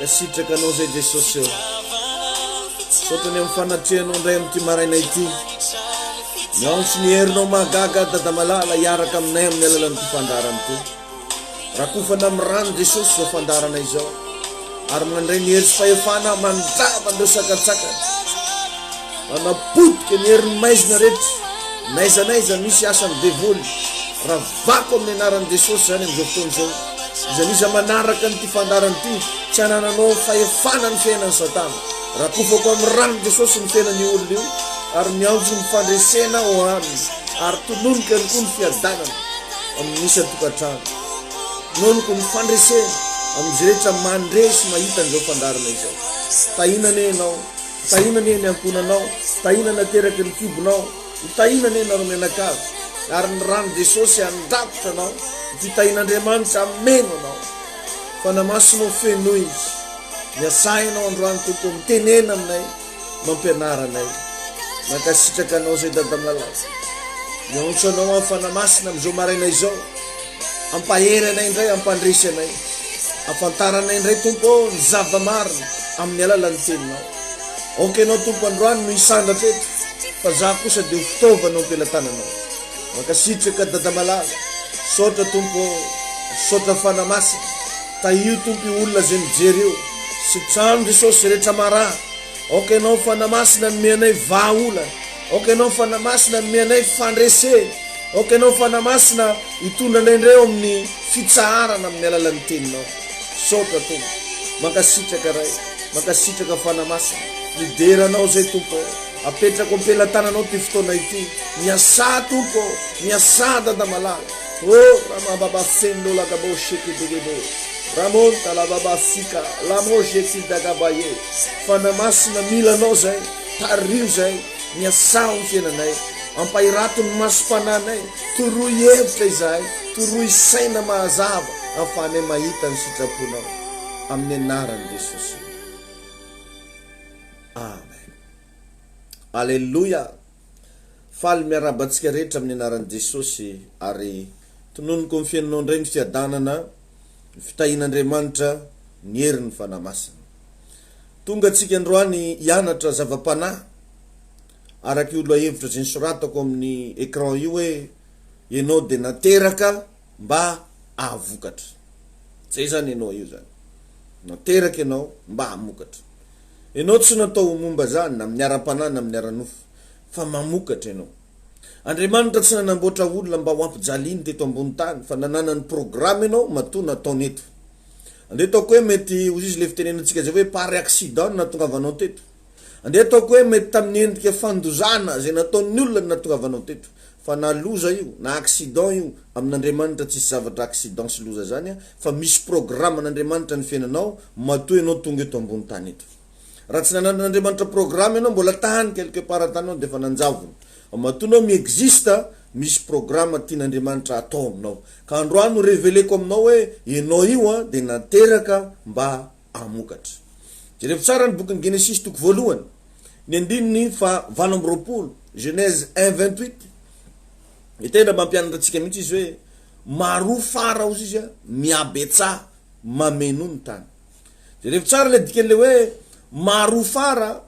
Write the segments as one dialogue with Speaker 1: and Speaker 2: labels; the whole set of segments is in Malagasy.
Speaker 1: Kasitrakanao zay Jesosy eo sotony amin'ny fanatrianao ndray amin'ity maraina ity miaotsy ny herinao mahagaga dada malala hiaraka aminay amin'ny alalan'ity fandarana ity rakofana amin'ny rano Jesosy zao fandarana izao ary mandray ny hery sy fahefana mandrava andreo sakatsaka manapotika ny herin'ny maizina rehetra naizanaiza misy asany devoly raha vako amin'ny anaran'i Jesosy zany amin'izao fotoana izao izaniza manaraka n'ity fandarana ity tsy anananao fahefana ny fiainan'ny Satana raha kofako amin'ny rano Jesosy ny fiainan'ny olona io ary miaotsy ny fandresena ao aminy ary tononika ny koa ny fiadanana amin'ny misy atokantrano tononiko ny fandresena amin'izay rehetra mandresy mahita an'izao fandarana izao tahinana enao tahinana eny ankonanao tahinana teraky ny kibonao tahinana eny aro menakavy ary ny rano Jesosy andrakotra anao fitahin'Andriamanitra ameno anao fanamasinao feno izy miasainao androany tompo mitenena aminay mampianaranay mankasitraka anao zay dada malala miaontso anao amin'ny fanamasina amin'izao maraina izao ampahery anay indray ampandresy anay afantaranay indray tompo ny zava-marina amin'ny alalan'ny teninao okenao tompo androany no isandratra eto fa za kosa dia ho fitaovanao ampelantananao mankasitraka dada malala sotra tompo sotra fanamasina tahio tompo olona zay mijery eo sitrano Jesosy rehetra mara okenao fanamasina mianay vaolana okenao fanamasina mianay fandrese okenao fanamasina hitondranay indray eo amin'ny fitsaharana amin'ny alalan'ny teninao sotra tompo mankasitraka ray mankasitraka fanamasina mideranao zay tompo apetrako ampelantananao ty fotoana ity miasa tompo miasa dada malala ramababasendo lagaboshekidegebo ramonta lababasika lamoshekidagabaye fanamasina milanao zay tario zay miasa ny fiainanay ampahiratony masom-pananay toroy hevitra izahay toroy saina mahazava afanay mahita ny sitraponao amin'ny anaran'i Jesosy amen alleluia faly miarabantsika rehetra amin'ny anaran'i Jesosy ary tononiko ny fiainanao indray ny fiadanana fitahin'Andriamanitra ny herin'ny fanamasina tonga atsika androany hianatra zava-panahy araky olo hevitra zay nisoratako amin'ny écran io hoe ianao dia nateraka mba ahavokatra zay zany ianao io zany nateraka ianao mba hamokatra ianao tsy natao momba zany na amin'ny ara-panahy na amin'ny ara-nofo fa mamokatra ianao Andriamanitra tsy nanamboatra olona mba ho ampijaliany teto ambony tany fa nanana ny programa ianao matoa nataony eto ande ataoko hoe mety ozy izy le fitenenantsika zay hoe pary accident natongavanao teto ande ataoko hoe mety tamin'ny endrika fandozana zay nataon'ny olona natongavanao teto fa na loza io na accident io amin'Andriamanitra tsisy zavatra accident sy loza zany fa misy programa n'Andriamanitra ny fiainanao matoa ianao tonga eto ambony tany eto raha tsy nanan'Andriamanitra programa ianao mbola tahany quelque part tanao dia fa nanjavony matonao miexista misy programa tian'Andriamanitra atao aminao ka androany no reveleko aminao hoe ianao io dia nateraka mba hamokatra jerevy tsara ny bokin'ny Genesis toko voalohany ny andininy fa 20 Genèse 1:28 itendra mampianatra antsika mihitsy izy hoe maro fara ozy izy miabetsa mameno ny tany. De rehefa tsara le dikan'le hoe marofara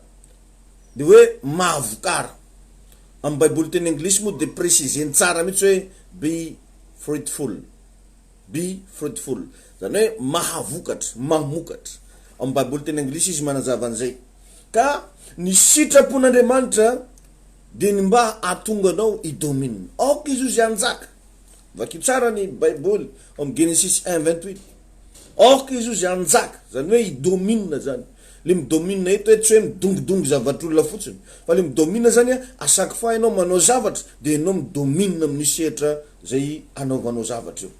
Speaker 1: de hoe mahavokara. Amin'ny Baiboly teny Anglisy moa de préciseny tsara mihitsy hoe be fruitful. Be fruitful. Zany hoe mahavokatra, mamokatra. Amin'ny Baiboly teny Anglisy izy manazava an'izay. Ka ny sitrapon'Andriamanitra de ny mba atonga anao idomine. Aoka izy io zay anjaka. Vaky tsara ny Baiboly amin'ny Genesis 1:28. Aoka izy io zay anjaka. Zany hoe idomine zany. Le midomine eto hoe tsy hoe midongidongy zavatr'olona fotsiny. Fa le midomine zany a chaque fois ianao manao zavatra de ianao midomine amin'ny sehatra zay anaovanao zavatra io.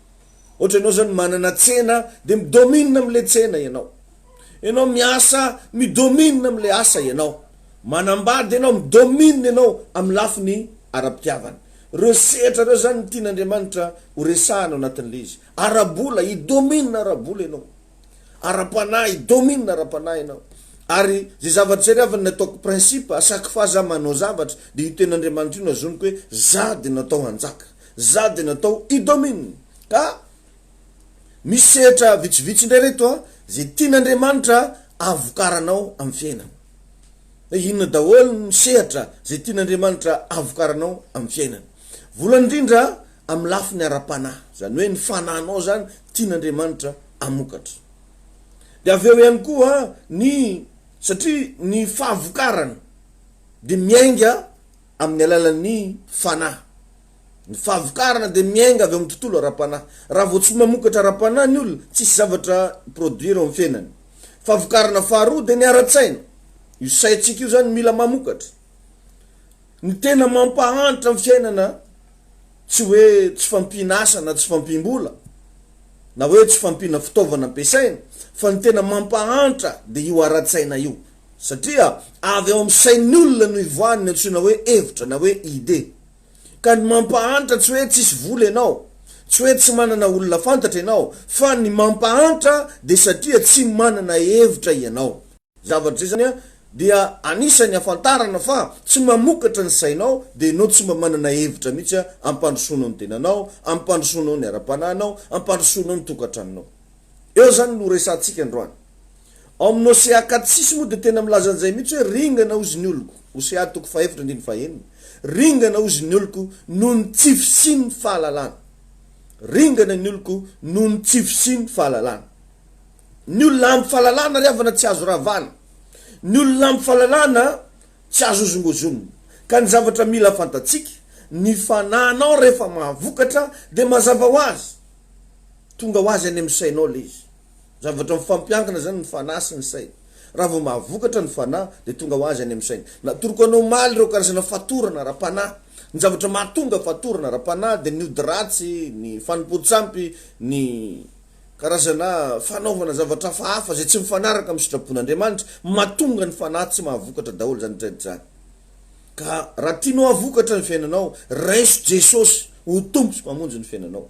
Speaker 1: Ohatra ianao zany manana tsena de midomine am'le tsena ianao. Ianao miasa midomine am'le asa ianao. Manambady ianao midomine ianao amin'ny lafiny ara-pitiavana. Reo sehatra reo zany tian'Andriamanitra ho resahanao anatin'le izy. Arabola idomine arabola ianao. Ara-panahy idomine ara-panahy ianao. Ary zay zavatra zay avy nataoko principe chaque fois za manao zavatra de io ten'Andriamanitra io nazoniko hoe za de natao anjaka. Za de natao idomine. Ka misy sehatra vitsivitsy indray reto a zay tian'Andriamanitra avokaranao amin'ny fiainana. Inona daholo ny sehatra zay tian'Andriamanitra avokaranao amin'ny fiainana. Voalohany indrindra amin'ny lafiny ara-panahy. Zany hoe ny fanahinao zany tian'Andriamanitra amokatra. De avy eo ihany koa ny satria ny fahavokarana de miainga amin'ny alalan'ny fanahy. Ny fahavokarana de miainga avy amin'ny tontolo ara-panahy. Raha vao tsy mamokatra ara-panahy ny olona tsisy zavatra produire amin'ny fiainany. Fahavokarana faharoa de ny ara-tsaina. Io saintsika io zany mila mamokatra. Ny tena mampahantra amin'ny fiainana tsy hoe tsy fampinasa na tsy fampimbola na hoe tsy fampina fitaovana ampiasaina, fa ny tena mampahantra de io ara-tsaina io. Satria avy ao amin'ny sain'ny olona no ivoaniny antsoina hoe hevitra na hoe idée. Ka ny mampahantra tsy hoe tsisy vola ianao, tsy hoe tsy manana olona fantatra ianao, fa ny mampahantra de satria tsy manana hevitra ianao. Zavatra zay zany a dia anisany afantarana fa tsy mamokatra ny sainao de ianao tsy mba manana hevitra mihitsy ampandrosoanao ny tenanao, ampandrosoanao ny ara-panahinao, ampandrosoanao ny tokantranonao. Eo zany no resantsika androany. Ao amin'ny Osea 4:6 moa de tena milaza an'izay mihitsy hoe ringana ozy ny oloko. Osea 4:4-5. Ringana ozy ny oloko noho ny tsy fisian'ny fahalalana. Ringana ny oloko noho ny tsy fisian'ny fahalalana. Ny olona amin'ny fahalalana riavana tsy azo ravana. Ny olona amin'ny fahalalana tsy azo ozongozonina. Ka ny zavatra mila fantatsika, ny fanahinao rehefa mahavokatra de mazava ho azy. Tonga ho azy any amin'ny sainao le izy. Zavatra mifampiankina zany ny fanahy sy ny saina. Raha vao mahavokatra ny fanahy de tonga ho azy any amin'ny saina. Natoroko anao maly reo karazana fatorana ara-panahy. Ny zavatra mahatonga fatorana ara-panahy de ny ody ratsy, ny fanimpotsampy, ny karazana fanaovana zavatra hafa zay tsy mifanaraka amin'ny sitrapon'Andriamanitra, mahatonga ny fanahy tsy mahavokatra daholo zany zany. Ka raha tianao havokatra ny fiainanao, raiso Jesosy ho tompo sy mamonjy ny fiainanao.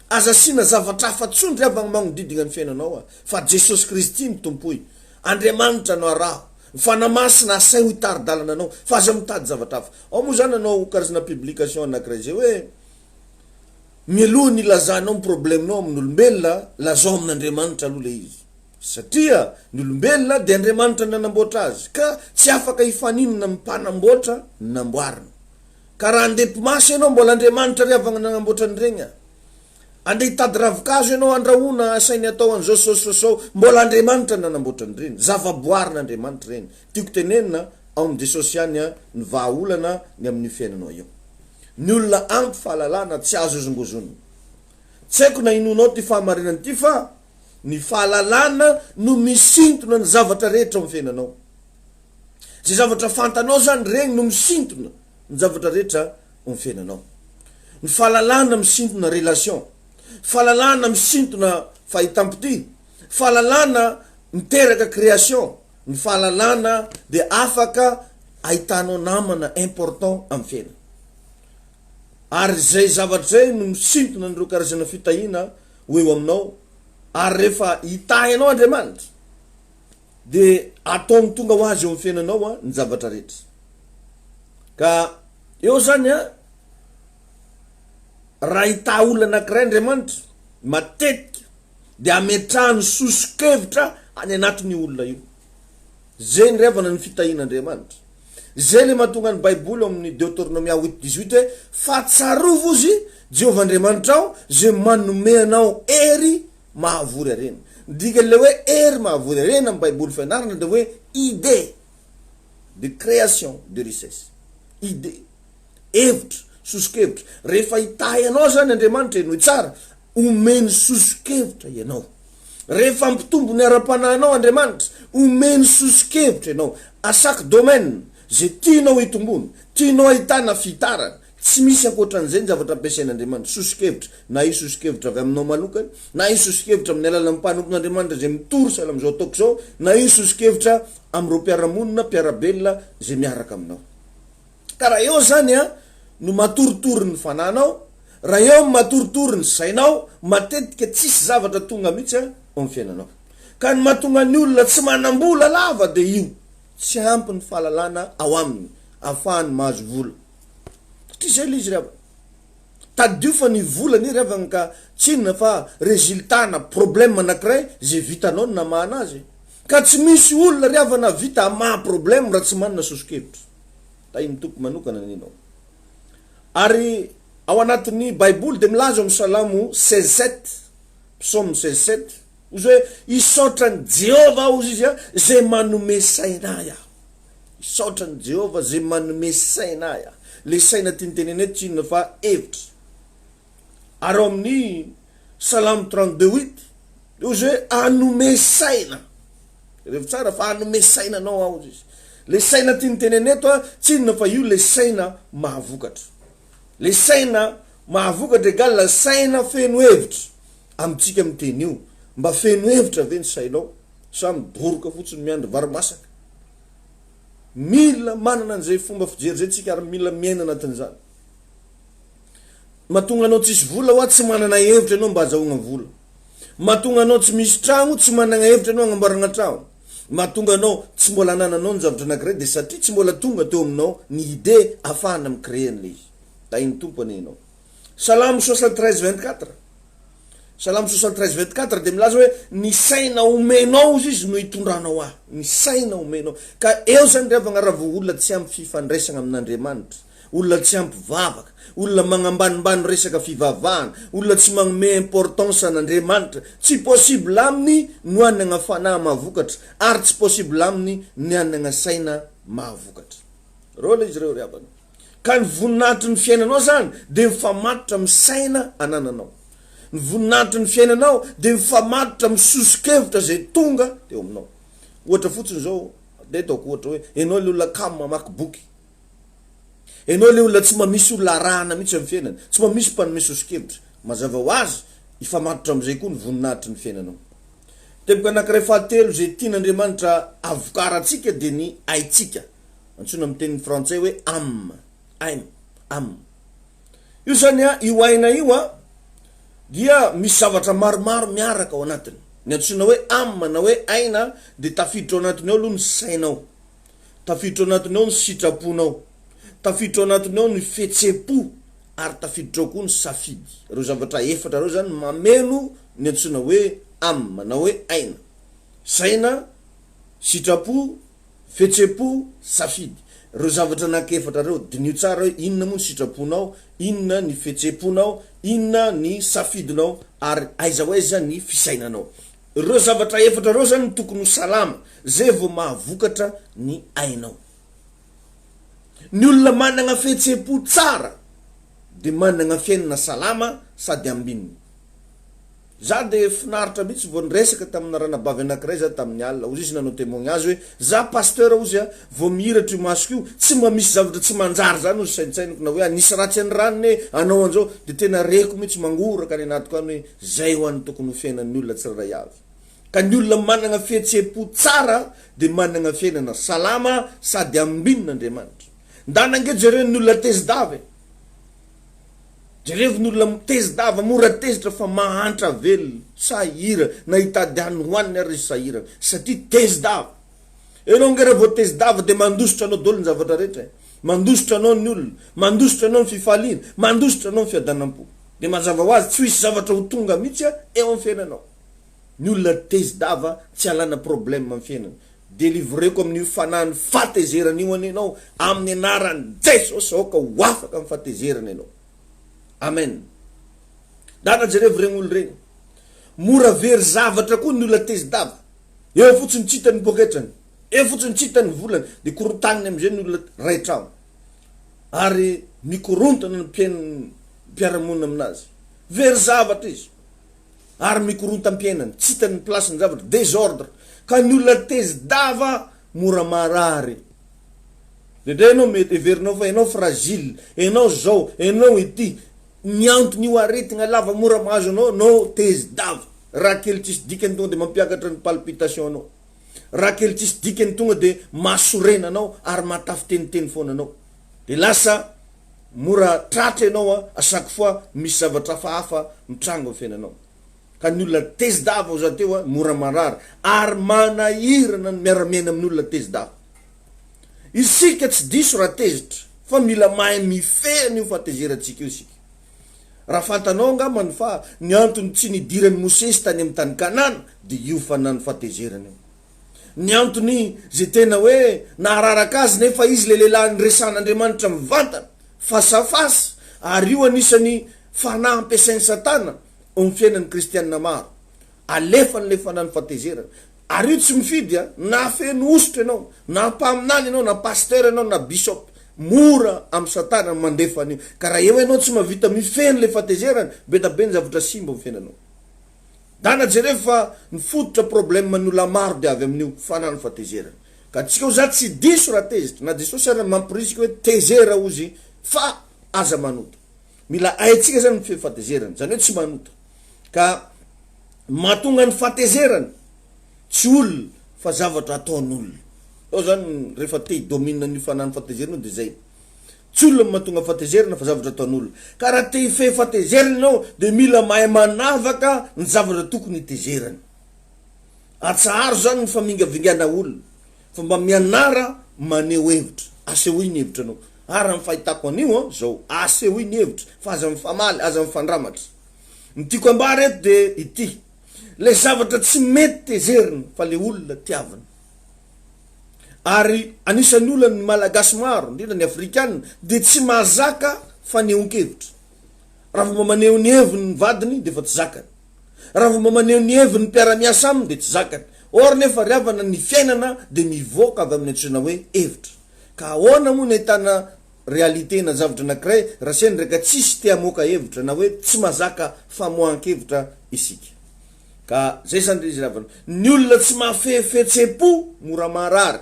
Speaker 1: Aza sina zavatra hafa tsondry avy magnodidina ny fiainanao fa Jesosy Kristy ny tompoy. Andriamanitra no araho, fanamasina asay ho taridalana anao, fa aza mitady zavatra hafa. Ao moa zany anao karazana publication anankiray zay hoe mialoha ny lazanao ny probleminao amin'ny olombelona, lazao amin'Andriamanitra aloha le izy. Satria ny olombelona de Andriamanitra nanamboatra azy, ka tsy afaka hifaninana amin'ny mpanamboatra namboarina. Ka raha andeha mpimasy ianao mbola Andriamanitra riavana nanamboatra an'ireny. Andeha hitady ravikazo ianao andrahoana asainy atao an'izao sao mbola Andriamanitra nanamboatra an'ireny. Zava-boarin'Andriamanitra ireny. Tiako tenenina ao amin'ny Jesosy ihany ny vahaolana ny amin'ny fiainanao io. Ny olona ampy fahalalana tsy azo ozongozonina. Tsy haiko na inonao ty fahamarinana ty fa ny fahalalana no misintona ny zavatra rehetra amin'ny fiainanao. Zay zavatra fantanao zany regny no misintona ny zavatra rehetra amin'ny fiainanao. Ny fahalalana misintona relation. Fahalalana misintona fahitam-pity. Fahalalana miteraka création. Ny fahalalana de afaka ahitanao namana important amin'ny fiainana. Ary zay zavatra zay no misintona nireo karazana fitahina ho eo aminao. Ary rehefa hitahinao Andriamanitra de ataony tonga ho azy eo amin'ny fiainanao ny zavatra rehetra. Ka eo zany raha hita olona anankiray Andriamanitra matetika de ametrahany sosokevitra any anatiny olona io. Zay ny revana ny fitahin'Andriamanitra. Zay le mahatonga ny Baiboly amin'ny Deutéronomia 8:18 hoe fa tsarovo izy Jehovah Andriamanitra ao zay manome anao hery mahavory arena. Dika le hoe hery mahavory arena amin'ny Baiboly fianarana de hoe idée de création de richesse. Idée, hevitra, sosokevitra. Rehefa hitahinao zany Andriamanitra eno tsara, omeny sosokevitra ianao. Rehefa ampitombo ny ara-panahinao Andriamanitra, omeny sosokevitra ianao. À chaque domaine, zay tianao hitombony, tianao ahitana fitarana, tsy misy ankoatran'izay ny zavatra ampiasain'Andriamanitra. Sosokevitra, na io sosokevitra avy aminao manokana, na io sosokevitra amin'ny alalan'ny mpanompon'Andriamanitra zay mitory sahala am'izao ataoko zao, na io sosokevitra am'ireo mpiaramonina, mpiarabelona zay miaraka aminao. Ka raha eo zany no matoritory ny fananao, raha eo matoritory ny sainao, matetika tsisy zavatra tonga mihitsy amin'ny fiainanao. Ka ny mahatonga ny olona tsy manam-bola lava de io tsy ampy ny fahalalana ao aminy ahafahany mahazo vola. Satria zay izy rehefa tadio fa ny vola ny rehefa ka tsinona fa résultat na problème anankiray zay vitanao na mahana azy. Ka tsy misy olona rehefa na vita maha problème raha tsy manana sosokevitra. Tainy tompo manokana ninao. Ary ao anatin'ny Baiboly de milaza amin'ny Salamo 16:7, Psaume 16:7, ozy hoe isotran'ny Jehova ozy izy zay manome sainay aho. Isotran'ny Jehova zay manome sainay aho. Le saina tianteneny eto tsinona fa hevitra. Ary amin'ny Salamo 32:8, ozy hoe anome saina. Rehefa tsara fa anome sainanao ao izy. Le saina tianteneny eto tsinona fa io le saina mahavokatra. Le saina mahavokatra égale saina feno hevitra. Amitsika miteny io, mba feno hevitra ve ny sainao? Sa midoroka fotsiny miandry varimasaka. Mila manana an'izay fomba fijery zay tsika ary mila miaina anatin'izany. Mahatonga anao tsisy vola hoa tsy manana hevitra anao mba azahoagna vola. Mahatonga anao tsy misy tragno tsy manana hevitra anao agnamboarana tragno. Mahatonga anao tsy mbola anananao ny zavatra anankiray de satria tsy mbola tonga teo aminao ny idée ahafahana micréer an'le izy. Tainy tompony ianao. Salamo 73:24. Salamo 73:24 de milaza hoe ny saina omenao izy no hitondranao ahy. Ny saina omenao. Ka eo zany rehefa agnaravo olona tsy ampy fifandraisana amin'Andriamanitra, olona tsy ampy vavaka, olona magnambanimbany resaka fivavahana, olona tsy magnome importance an'Andriamanitra, tsy possible aminy no hanana fanahy mahavokatra, ary tsy possible aminy ny hanana saina mahavokatra. Rola izy reo riabana. Ka ny voninahitry ny fiainanao zany de mifamatotra amin'ny saina anananao. Ny voninahitry ny fiainanao de mifamatotra amin'ny sosokevitra zay tonga teo aminao. Ohatra fotsiny zao, de ataoko ohatra hoe enao le olona kamo mamaky boky. Enao le olona tsy mamisy olona arahana mihitsy amin'ny fiainana, tsy mamisy mpanome sosokevitra. Mazava ho azy, ifamatotra amin'izay koa ny voninahitry ny fiainanao. Teboka anankiray fahatelo zay tian'Andriamanitra avokarantsika de ny aitsika. Antsoina amin'ny teny frantsay hoe âme. Âme. Io zany io aina io dia misy zavatra maromaro miaraka ao anatiny. Ny antsoina hoe âme na hoe aina de tafiditra ao anatiny ao aloha ny sainao. Tafiditra ao anatiny ao ny sitraponao. Tafiditra ao anatiny ao ny fihetsem-po ary tafiditra ao koa ny safidy. Reo zavatra efatra reo zany mameno ny antsoina hoe âme na hoe aina. Saina, sitrapo, fihetsem-po, safidy. Reo zavatra anankiefatra reo dinio tsara hoe inona moa ny sitraponao, inona ny fihetsem-ponao, inona ny safidinao ary aiza ho aiza ny fisainanao. Reo zavatra efatra reo zany tokony ho salama, zay vao mahavokatra ny ainao. Ny olona manana fihetsem-po tsara de manana fiainana salama sady ambininy. Za de finaritra mihitsy vao niresaka tamina ranabavy anankiray za tamin'ny alina, ozy izy nanao témoignage hoe za pasteur ozy vao mihiratra io masoko io tsy mba misy zavatra tsy manjary zany ozy saintsainiko na hoe anisy ratsy any ranony anao an'izao de tena reko mihitsy mangoraka ny anatiko any hoe zay ho an'ny tokony ho fiainan'ny olona tsirairay avy. Ka ny olona manana fihetsem-po tsara de manana fiainana salama sady ambin'Andriamanitra. Ndanange jereny ny olona tezidavy. Jerevy ny olona tezidava mora tezitra fa mahantra velona, sahira na hitady any hoaniny ary sahira satria tezidava. Enao ngera vao tezidava de mandositra anao dolo ny zavatra rehetra. Mandositra anao ny olona, mandositra anao ny fifaliana, mandositra anao ny fiadanam-po. De mazava ho azy tsy hisy zavatra ho tonga mihitsy eo amin'ny fiainanao. ny olona tezidava tsy alana problème amin'ny fiainana. Délivreko amin'io fanahany fatezerana io anao amin'ny anarany Jesosy aoka ho afaka amin'ny fatezerana ianao. Amen. Dana jerevy regny olo regny mora very zavatra koa ny olona tezidava. Eo fotsiny tsitany poketrany, eo fotsiny tsitany volany de korotaniny am'izay ny olona raitrao ary mikorontana ny mpiaramonina aminazy. Very zavatra izy ary mikoronta am-piainany, tsitany place ny zavatra, désordre. Ka ny olona tezidava mora marary. Dedre enao mety everinao fa enao fragile, enao zao, enao ity. Ny antony io aretigna lava mora mahazo anao, no tezidava. Raha kely tsisy dikany tonga de mampiakatra ny palpitation anao. Raha kely tsisy dikany tonga de mahasorena anao ary matafiteniteny foana anao. De lasa mora tratra anao a chaque fois misy zavatra hafahafa mitrango amin'ny fiainanao. Ka ny olona tezidava ho zateo mora marary ary manahirana ny miaramiaina amin'ny olona tezidava. Isika tsy diso raha tezitra fa mila mahay mifehy io fatezerantsika io isika. Raha fantanao angambany fa ny antony tsy nidiran'ny Mosesy tany amin'ny tany Kanana de io fanany fatezerana io. Ny antony zay tena hoe nahararaka azy nefa izy le lehilahy niresan'Andriamanitra mivantana fasafasa ary io anisany fanahy ampiasain'ny Satana amin'ny fiainan'ny kristianina maro. Alefany le fanany fatezerana. Ary io tsy mifidy na feno ositra ianao, na mpaminany ianao, na pasteur ianao, na bishop. Mora amin'ny Satana mandefany io. Ka raha eo ianao tsy mavita mifeny le fatezerana, betabe ny zavatra simba amin'ny fiainanao. Dana jereo fa ny fototra problème ny olona maro de avy amin'io fanany fatezerana. Ka tsika ho za tsy diso raha tezitra, na Jesosy ary mampirisika hoe tezera ozy fa aza manota. Mila haitsika zany mifehy fatezerana, zany hoe tsy manota. Ka mahatonga ny fatezerana tsy olona fa zavatra ataon'olona. Ao zany rehefa te hidomina ny fanany fatezerana de zay. Tsy olona mahatonga fatezerana fa zavatra ataon'olona. Ka raha te hifehy fatezerana ianao de mila mahay manavaka ny zavatra tokony hitezerana. Atsaharo zany ny famingavingana olona fa mba mianara maneho hevitra. Asehoy ny hevitra anao. Ary amin'ny fahitako an'io zao asehoy ny hevitra fa aza mifamaly, aza mifandramatra. Ny tiako ambara eto de ity. Le zavatra tsy mety tezerina fa le olona tiavana. Ary anisan'ny olona ny malagasy maro, indrindra ny afrikanina, de tsy mahazaka fanehonkevitra. Raha vao maneho ny heviny ny vadiny de fa tsy zakany. Raha vao maneho ny heviny ny mpiara-miasa aminy de tsy zakany. Or nefa riavana ny fiainana de mivoaka avy amin'ny antsoina hoe hevitra. Ka ahoana moa ny ahitana réalité na zavatra anankiray raha seny ndraika tsisy te hamoaka hevitra na hoe tsy mahazaka famoahan-kevitra isika. Ka zay zany izy ravana. Ny olona tsy mahafehefetsepo mora marary.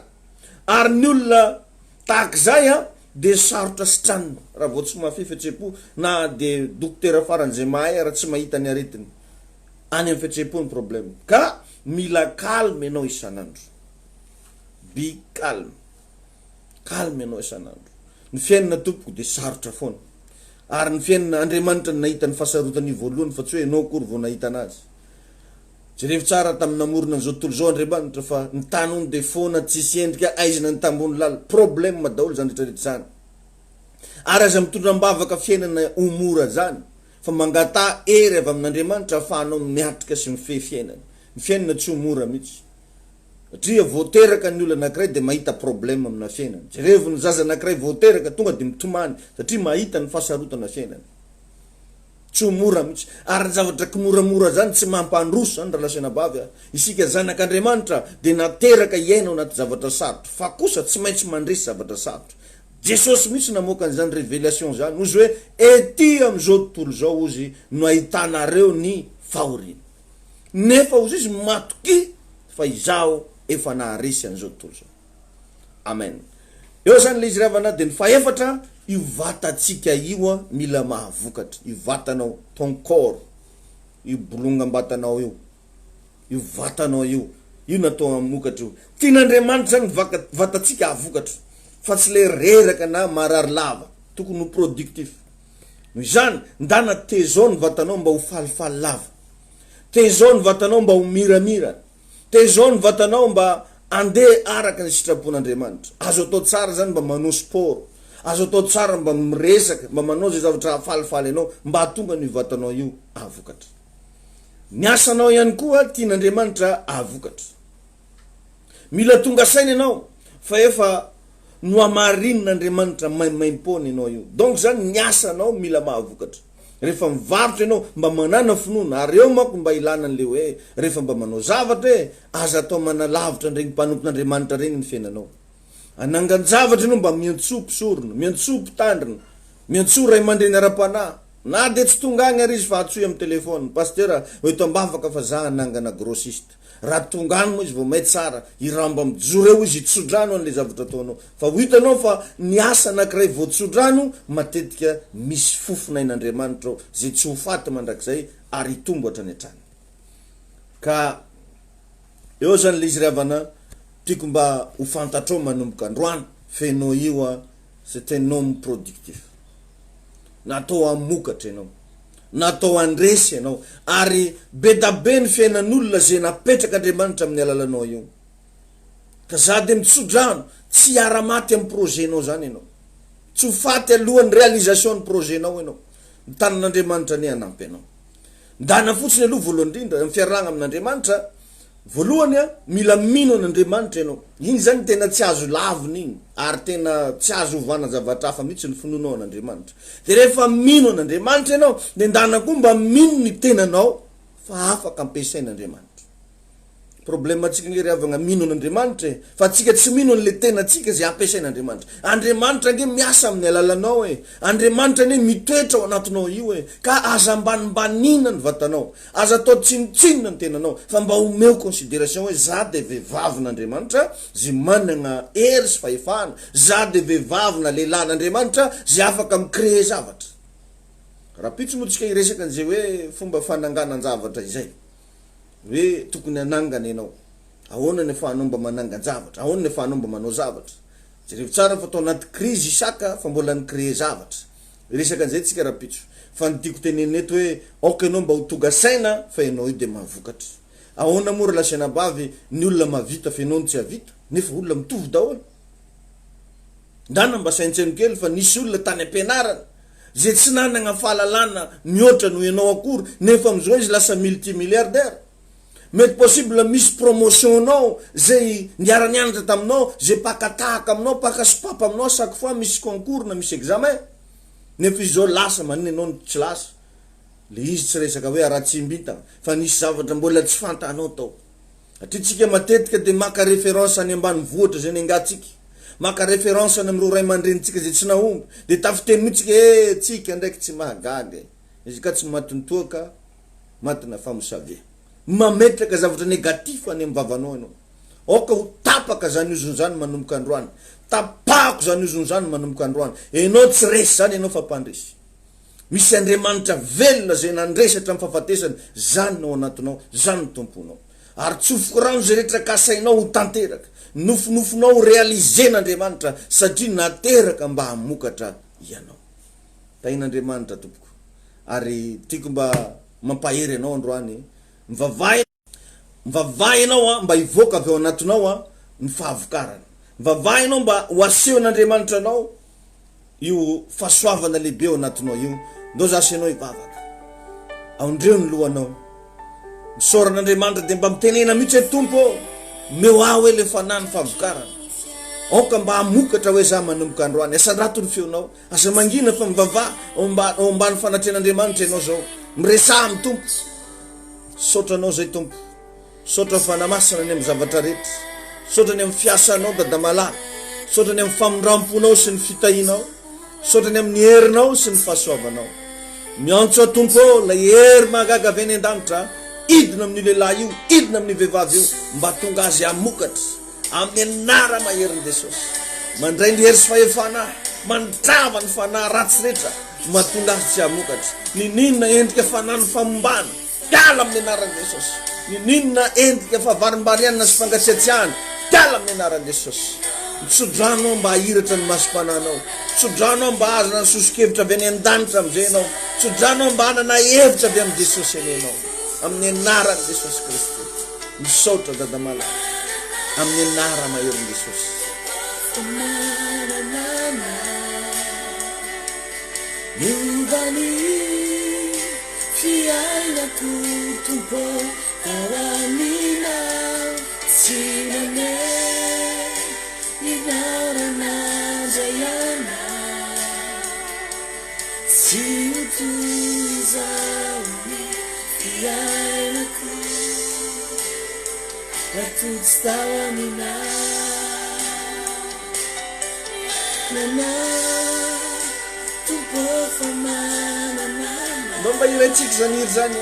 Speaker 1: Ary ny olona tahaka zay de sarotra sitranina raha vao tsy mahafehefetsepo na de dokotera faran'izay mahay raha tsy mahita ny aretiny. Any amin'ny fetsepo ny problème. Ka mila calme ianao isanandro. Be calme. Calme ianao isanandro. Ny fiainana tompoko de sarotra foana. Ary ny fiainana Andriamanitra nahita ny fahasarotany voalohany fa tsy hoe ianao akory vao nahita anazy. Jerevy tsara tamin'ny namorona an'izao tontolo zao Andriamanitra fa ny tany ony de foana tsisy endrika aizina ny tambony lala. Problème daholo zany rehetrarehetra zany. Ary aza mitondram-bavaka fiainana omora zany fa mangata ery avy amin'Andriamanitra ahafahanao miatrika sy mifehy fiainana. Ny fiainana tsy omora mihitsy. Satria voateraka ny olona anankiray de mahita problème amina fiainana. Jerevy ny zaza anankiray voateraka tonga de mitomany satria mahita ny fahasarotana fiainana. Tsy mora mihitsy. Ary ny zavatra moramora zany tsy mampandroso zany raha lasena bavy. Isika zanak'Andriamanitra de nateraka iaina ao anaty zavatra sarotra fa kosa tsy maintsy mandresy zavatra sarotra. Jesosy mihitsy namoaka an'izany révélation zany. Ozy hoe ety am'izao tontolo zao ozy no ahitanareo ny fahoriana. Nefa ozy izy matoky fa izao efa naharesy an'izao tontolo zao. Amen. Eo zany le izy ravana de ny faefatra io vatatsika io mila mahavokatra. Io vatanao, ton corps, io bolongam-batanao io, io vatanao io, io natao amokatra io. Tian'Andriamanitra zany vatatsika havokatra, fa tsy le reraka na marary lava, tokony ho productif. Noho zany, ndana tezao ny vatanao mba ho falifaly lava, tezao ny vatanao mba ho miramira, tezao ny vatanao mba andeha araka ny sitrapon'Andriamanitra. Azo atao tsara zany mba manao sport, azo atao tsara mba miresaka, mba manao zay zavatra falifaly anao, mba hatonga ny vatanao io avokatra. Ny asanao ihany koa tian'Andriamanitra ahavokatra. Mila tonga saina ianao fa efa noamarin'Andriamanitra maimaim-pona ianao io. Donc zany ny asanao mila mahavokatra. Rehefa mivarotra ianao mba manana finoana, ary eo manko mba ilana an'le hoe rehefa mba manao zavatra hoe aza atao manalavitra an'regny mpanompon'Andriamanitra regny ny fiainanao. Anangany zavatra ianao mba miantsopo sorona, miantsopo tandrina, miantso ray aman-dreny ara-panahy. Na de tsy tonga agny ary izy fa atsoy amin'ny telefôny, pasteur hoe toambafaka fa za anangana grossiste. Raha tonga any moa izy vao may tsara, iramba mijoro eo izy itsodrano an'le zavatra ataonao. Fa ho hitanao fa ny asa anankiray vao tsodrano matetika misy fofona ain'Andriamanitra ao zay tsy ho faty mandrakizay ary hitombo hatrany hatrany. Ka eo zany le izy ravana tiako mba ho fantatrao manomboka androany fenao io c'est un homme productif. Natao amokatra ianao, natao andresy ianao, ary be da be ny fiainan'olona zay napetraka Andriamanitra amin'ny alalanao io. Ka za de mitsodrano tsy ara-maty amin'ny projetnao zany ianao, tsy ho faty alohan'ny réalisation ny projetnao ianao. Ny tanan'Andriamanitra ny hanampy ianao. Ndana fotsiny aloha voalohany indrindra amin'ny fiarahana amin'Andriamanitra. Voalohany mila mino an'Andriamanitra ianao. Igny zany tena tsy azo lavina igny, ary tena tsy azo ovana zavatra hafa mihitsy ny finoanao an'Andriamanitra. De rehefa mino an'Andriamanitra ianao, de ndana koa mba mino ny tenanao fa afaka ampiasain'Andriamanitra. Problème atsika nge ravagna mino an'Andriamanitra fa atsika tsy mino an'le tenatsika zay ampiasain'Andriamanitra. Andriamanitra nge miasa amin'ny alalanao Andriamanitra ne mitoetra ao anatinao io ka aza ambanimbanina ny vatanao, aza atao tsinotsinona ny tenanao, fa mba omeo considération hoe za de vehivavin'Andriamanitra zay manana hery sy fahefana, za de vehivavina lehilahin'Andriamanitra zay afaka micréer zavatra. Raha pitso moa tsika iresaka an'izay hoe fomba fananganan-javatra izay. Hoe tokony anangana ianao, ahoana ny ahafahanao mba manangan-javatra, ahoana ny ahafahanao mba manao zavatra. Jereo tsara fa atao anaty crise isaka fa mbola nicréer zavatra. Resaka an'izay tsika raha pitso. Fa ny tiako tenenina eto hoe aoka ianao mba ho tonga saina fa ianao io de mahavokatra. Ahoana moa relation bavy ny olona mavita fa ianao tsy havita, nefa olona mitovy daholo. Ndana mba saintsaino kely fa nisy olona tany ampianarana zay tsy nanana fahalalana mihoatra noho ianao akory, nefa am'izao izy lasa multimilliardaire. Mety possible misy promotion-nao zay niara-nianatra taminao, zay pakatahaka aminao, pakasopapa aminao chaque fois misy concours na misy examen. Nefa izy zao lasa manina ianao no tsy lasa. Le izy tsy resaka hoe ara-tsimbita, fa nisy zavatra mbola tsy fantanao tao. Atritsika matetika de maka référence any ambanivohitra zay nengatsika. Maka référence any amin'ireo ray aman-drenitsika zay tsy nahomby, de tafiteny mihitsika tsika ndraiky tsy mahagaga. Izy ka tsy matintoaka, matina famosavia. Mametraka zavatra negatif any amin'ny vavanao ianao. Oka ho tapaka zany ozony zany manomboka androany, tapako zany ozony zany manomboka androany. Ianao tsy resy zany ianao fa mpandresy. Misy Andriamanitra velona zay nandresatra amin'ny fahafatesany, zany nao anatinao, zany ny tomponao. Ary tsofoko rano zay rehetra kasainao ho tanteraka, nofinofinao ho réalisen'Andriamanitra satria nateraka mba hamokatra ianao. Tain'Andriamanitra tompoko. Ary tiako mba mampahery ianao androany, mivavahy ianao mba hivoaka avy ao anatinao ny fahavokarana. Mivavahy ianao mba ho aseho an'Andriamanitra anao io fahasoavana lehibe ao anatinao io. Ndao zasy ianao hivavaka, aondreo ny lohanao, misoran'Andriamanitra de mba mitenena mihitsy tompo meo aho hoe le fanahy ny fahavokarana. Aoka mba hamokatra hoe za manomboka androany, asa rato ny feonao, asa mangina fa mivavahy ao ambany fanatrehan'Andriamanitra ianao zao, miresaha amin'ny tompo. Sotranao zay tompo, sotra fanamasana ny amin'ny zavatra rehetra, sotrany amin'ny fiasanao dadamalahy, sotrany amin'ny famondramponao sy ny fitahinao, sotrany amin'ny herinao sy ny fahasoavanao. Miantso tompo la hery mahagaga avy any an-danitra, idina amin'ny lehilahy io, idina amin'ny vehivavy io, mba tonga azy hamokatra amin'ny anara maherin'i Jesosy. Mandray ny hery sy fahefana, mandrava ny fanahy ratsy rehetra, mahatonga azy tsy hamokatra. Ninona endrika fanahy ny famombana, tiala amin'ny anaran'i Jesosy. Ninona endrika fahavarim-barianina sy fangatsiatsiahana, tiala amin'ny anaran'i Jesosy. Mitsodrano mba hahiratra ny masom-pananao, mitsodrano mba azana ny soso-kevitra avy any an-danitra am'izay ianao, mitsodrano mba hanana hevitra avy amin'ny Jesosy eny ianao, amin'ny anaran'i Jesosy Kristy. Misaotra dadamalahy amin'ny anara maherin'i Jesosy. fiainako tompo awaminao tsy nane inaorana jayana tsy utuzao ny fiainako atutsy tao aminao nana tompo famanana mba iratsika zany iry zany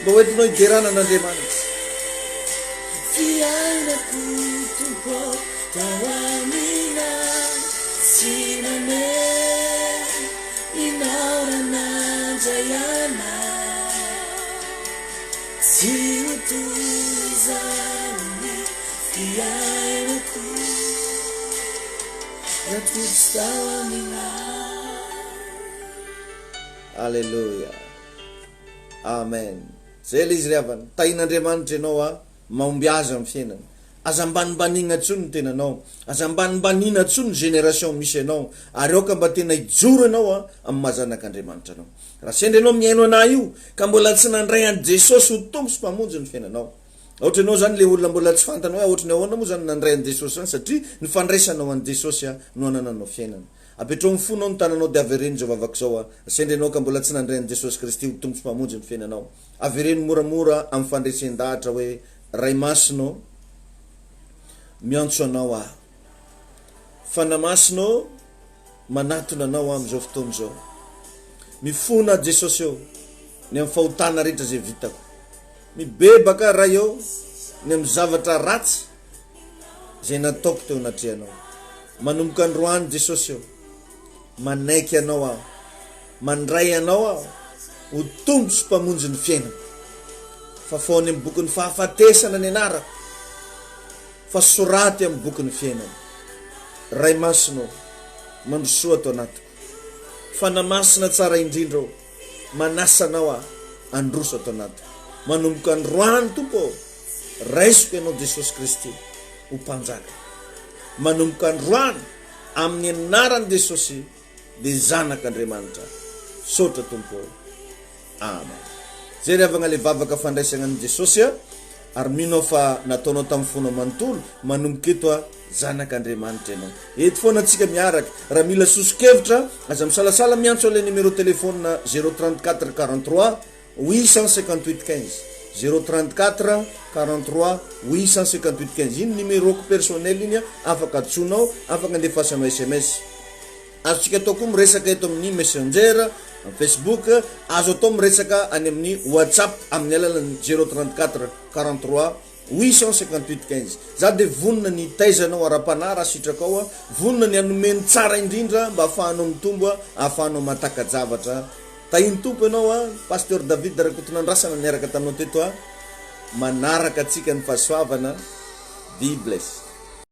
Speaker 1: mba hoentinao iderana an'Andriamanitra fiainako tompo tao aminao tsy nane inaorana jayana tsy utuzany fiainako atutsy tao aminao. Alleluia, amen. Zay le izy ry havana tain'Andriamanitra ianao mahomby azy amin'ny fiainana, aza ambanimbaniana ntsony ny tenanao, aza ambanimbaniana ntsony ny génération misy ianao, ary aoka mba tena ijoro ianao amin'ny mahazanak'Andriamanitra anao. Raha sendra ianao miaino anahy io ka mbola tsy nandray an' Jesosy ho tompo sy mpamonjy ny fiainanao, ohatra ianao zany le olona mbola tsy fantana hoe ohatra ny ahoana moa zany nandray an' Jesosy zany, satria ny fandraisanao an' Jesosy no anananao fiainana. Apetrao amin'ny fonao ny tananao dia avereno zao vavaka zao sendra ianao ka mbola tsy nandray an' Jesosy Kristy ho tompo sy mpamonjy ny fiainanao, avereno moramora amin'ny fandresen-dahatra hoe ray masino miantso anao aho, fanamasino manatona anao amin'izao fotoana zao, mifona Jesosy eo ny amin'ny fahotana rehetra zay vitako, mibebaka raha eo ny amin'ny zavatra ratsy zay nataoko teo anatrehanao, manomboka androany Jesosy eo manaiky anao aho, mandray anao aho ho tompo sy mpamonjy ny fiainana, fa fao ny amin'ny boky ny fahafatesana ny anarako fa soraty amin'ny boky ny fiainana. Ray masino mandrosoa ato anatiko, fanamasina tsara indrindra manasanao aho androso ato anatiko, manomboka androany tompo raisiko ianao Jesosy Kristy ho mpanjaka, manomboka androany amin'ny anaran'i Jesosy dia zanak'Andriamanitra, sotra tompo, amen. Zay ry havana le vavaka fandraisana an' Jesosy ary minao fa nataonao tamin'ny fona manontolo manomboka eto zanak'Andriamanitra ianao. Eto foana antsika miaraka, raha mila soso-kevitra aza misalasala miantso ale numéro téléphone 034 43 858 15 034 43 858 15. Iny numéro-ko personnel iny afaka atsonao, afaka andefasanao SMS. Azontsika atao koa miresaka eto amin'ny messenger, Facebook, azo atao miresaka any amin'ny WhatsApp amin'ny alalan'ny 034 43 858 15. Za de vonina ny taizanao ara-panara sitraka ao, vonina ny anomeny tsara indrindra mba ahafahanao mitombo, ahafahanao mataka-javatra. Tahiny tompo ianao Pasteur David Rakotonandrasana niaraka taminao teto manaraka atsika ny fahasoavana. Be blessed.